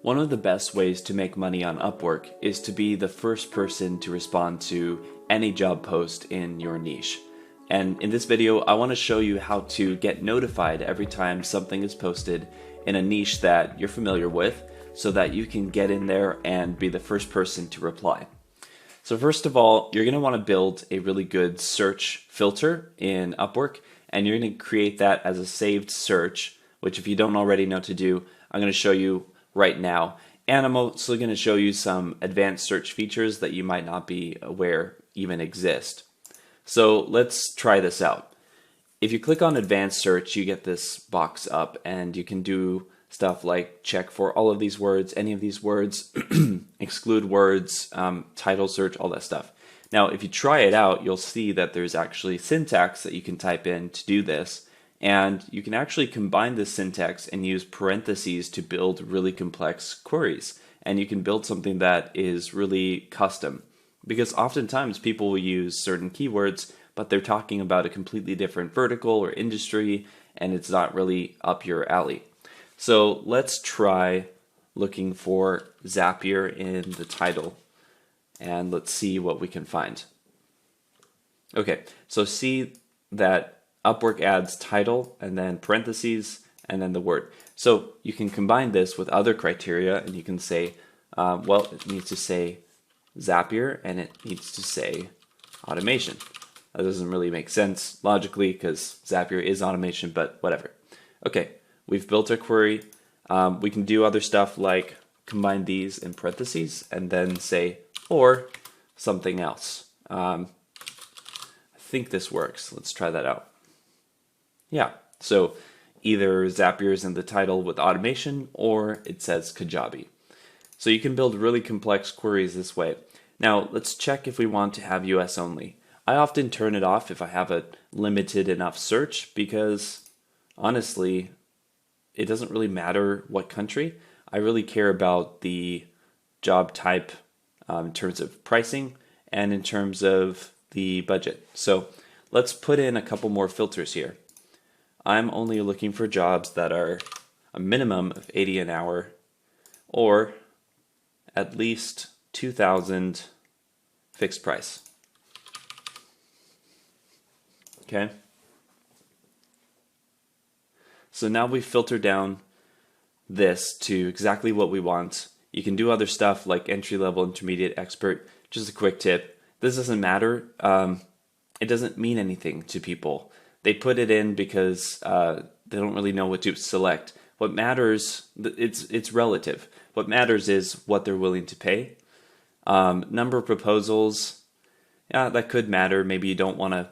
One of the best ways to make money on Upwork is to be the first person to respond to any job post in your niche. And in this video, I want to show you how to get notified every time something is posted in a niche that you're familiar with so that you can get in there and be the first person to reply. So first of all, you're going to want to build a really good search filter in Upwork, and you're going to create that as a saved search, which if you don't already know to do, I'm going to show you right now. And I'm also going to show you some advanced search features that you might not be aware even exist. So let's try this out. If you click on advanced search, you get this box up and you can do stuff like check for all of these words, any of these words, exclude words, title search, all that stuff. Now, if you try it out, you'll see that there's actually syntax that you can type in to do this. And you can actually combine this syntax and use parentheses to build really complex queries. And you can build something that is really custom. Because oftentimes people will use certain keywords, but they're talking about a completely different vertical or industry, and it's not really up your alley. So let's try looking for Zapier in the title, and let's see what we can find. Okay, so see that Upwork adds title and then parentheses and then the word. So you can combine this with other criteria and you can say, well, it needs to say Zapier and it needs to say automation. That doesn't really make sense logically because Zapier is automation, but whatever. Okay, we've built our query. We can do other stuff like combine these in parentheses and then say, or something else. I think this works. Let's try that out. Yeah, so either Zapier is in the title with automation or it says Kajabi. So you can build really complex queries this way. Now let's check if we want to have US only. I often turn it off if I have a limited enough search because honestly, it doesn't really matter what country. I really care about the job type in terms of pricing and in terms of the budget. So let's put in a couple more filters here. I'm only looking for jobs that are a minimum of 80 an hour or at least 2,000 fixed price. Okay. So now we filter down this to exactly what we want. You can do other stuff like entry level, intermediate, expert. Just a quick tip. This doesn't matter. It doesn't mean anything to people. They put it in because they don't really know what to select. What matters, it's relative. What matters is what they're willing to pay. Number of proposals, yeah, that could matter. Maybe you don't want to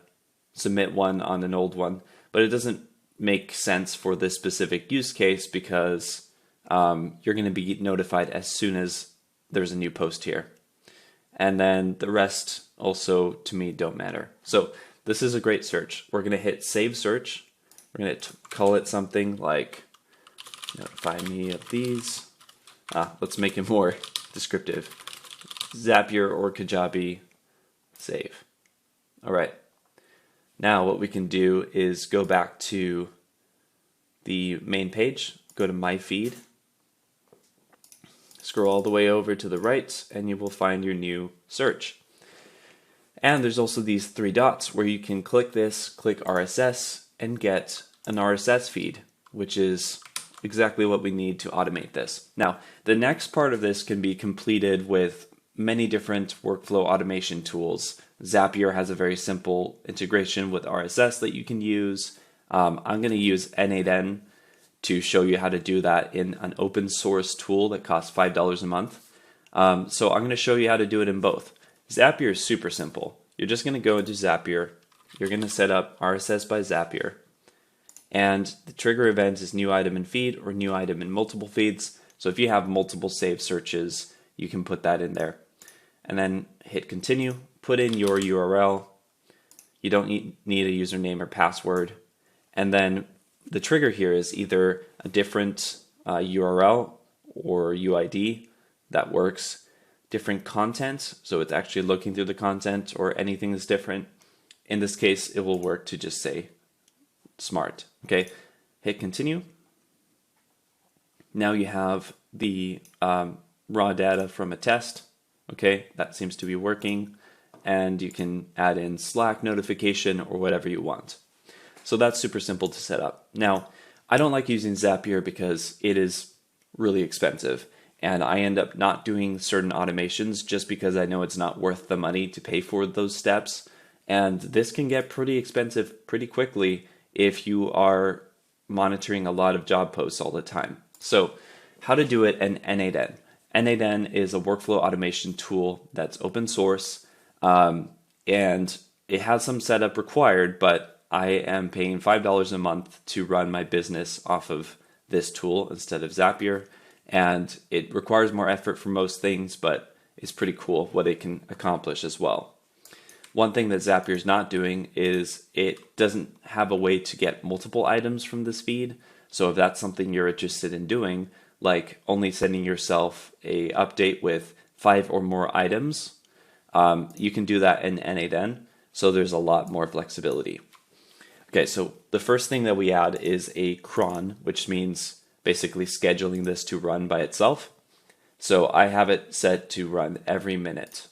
submit one on an old one, but it doesn't make sense for this specific use case because you're going to be notified as soon as there's a new post here. And then the rest also, to me, don't matter. So this is a great search. We're going to hit save search. We're going to call it something like notify me of these. Let's make it more descriptive. Zapier or Kajabi, save. All right. Now what we can do is go back to the main page, go to my feed, scroll all the way over to the right, and you will find your new search. And there's also these three dots where you can click this, click RSS, and get an RSS feed, which is exactly what we need to automate this. Now, the next part of this can be completed with many different workflow automation tools. Zapier has a very simple integration with RSS that you can use. I'm going to use N8N to show you how to do that in an open source tool that costs $5 a month. So I'm going to show you how to do it in both. Zapier is super simple. You're just going to go into Zapier. You're going to set up RSS by Zapier. And the trigger event is new item in feed or new item in multiple feeds. So if you have multiple saved searches, you can put that in there. And then hit continue, put in your URL. You don't need a username or password. And then the trigger here is either a different URL or UID that works. Different content, so it's actually looking through the content or anything that's different. In this case, it will work to just say smart. Okay, hit continue. Now you have the raw data from a test. Okay, that seems to be working. And you can add in Slack notification or whatever you want. So that's super simple to set up. Now, I don't like using Zapier because it is really expensive. And I end up not doing certain automations just because I know it's not worth the money to pay for those steps. And this can get pretty expensive pretty quickly if you are monitoring a lot of job posts all the time. So how to do it in N8N. N8N is a workflow automation tool that's open source, and it has some setup required, but I am paying $5 a month to run my business off of this tool instead of Zapier. And it requires more effort for most things, but it's pretty cool what it can accomplish as well. One thing that Zapier is not doing is it doesn't have a way to get multiple items from this feed. So if that's something you're interested in doing, like only sending yourself a update with 5 or more items, you can do that in N8N. So there's a lot more flexibility. Okay, so the first thing that we add is a cron, which means basically scheduling this to run by itself. So I have it set to run every minute.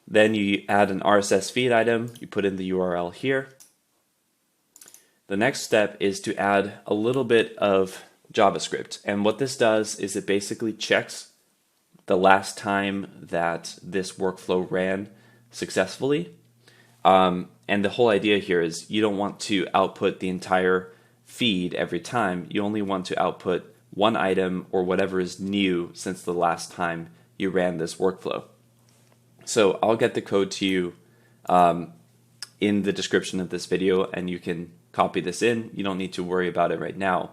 Then you add an RSS feed item, you put in the URL here. The next step is to add a little bit of JavaScript. And what this does is it basically checks the last time that this workflow ran successfully. And the whole idea here is you don't want to output the entire feed every time. You only want to output one item or whatever is new since the last time you ran this workflow. So I'll get the code to you in the description of this video, and you can copy this in. You don't need to worry about it right now.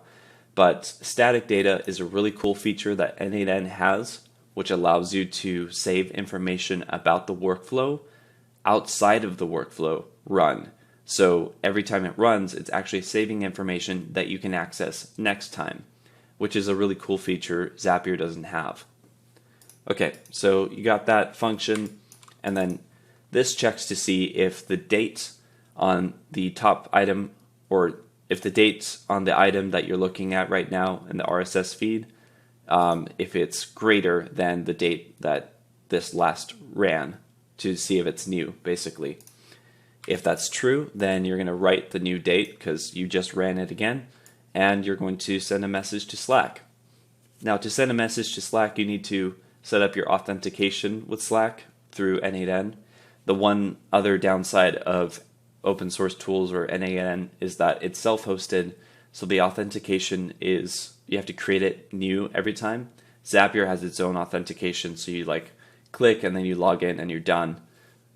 But static data is a really cool feature that N8N has, which allows you to save information about the workflow outside of the workflow run. So every time it runs, it's actually saving information that you can access next time, which is a really cool feature Zapier doesn't have. Okay, so you got that function, and then this checks to see if the date on the top item, or if the date on the item that you're looking at right now in the RSS feed, if it's greater than the date that this last ran, to see if it's new, basically. If that's true, then you're going to write the new date because you just ran it again, and you're going to send a message to Slack. Now, to send a message to Slack, you need to set up your authentication with Slack through N8N. The one other downside of open source tools or N8N is that it's self-hosted, so the authentication is, you have to create it new every time. Zapier has its own authentication, so you like click and then you log in and you're done.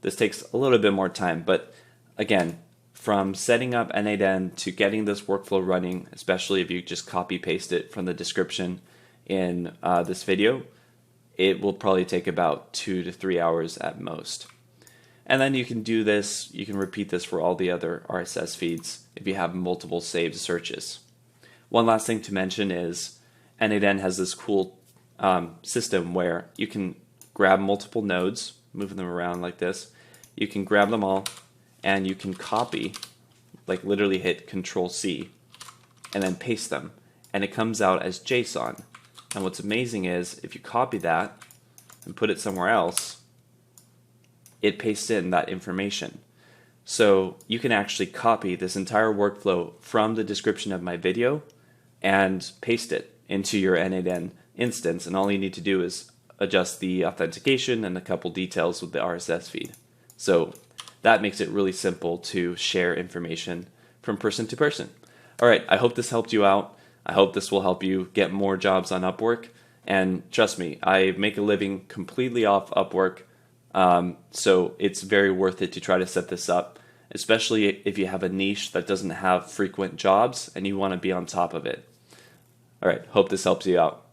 This takes a little bit more time, but again, from setting up N8N to getting this workflow running, especially if you just copy paste it from the description in this video, it will probably take about 2 to 3 hours at most. And then you can do this, you can repeat this for all the other RSS feeds if you have multiple saved searches. One last thing to mention is N8N has this cool system where you can grab multiple nodes, move them around like this. You can grab them all and you can copy, like literally hit Control-C and then paste them, and it comes out as JSON. And what's amazing is if you copy that and put it somewhere else, it pastes in that information. So you can actually copy this entire workflow from the description of my video and paste it into your N8N instance, and all you need to do is adjust the authentication and a couple details with the RSS feed. So that makes it really simple to share information from person to person. All right, I hope this helped you out. I hope this will help you get more jobs on Upwork. And trust me, I make a living completely off Upwork, so it's very worth it to try to set this up, especially if you have a niche that doesn't have frequent jobs and you want to be on top of it. All right, hope this helps you out.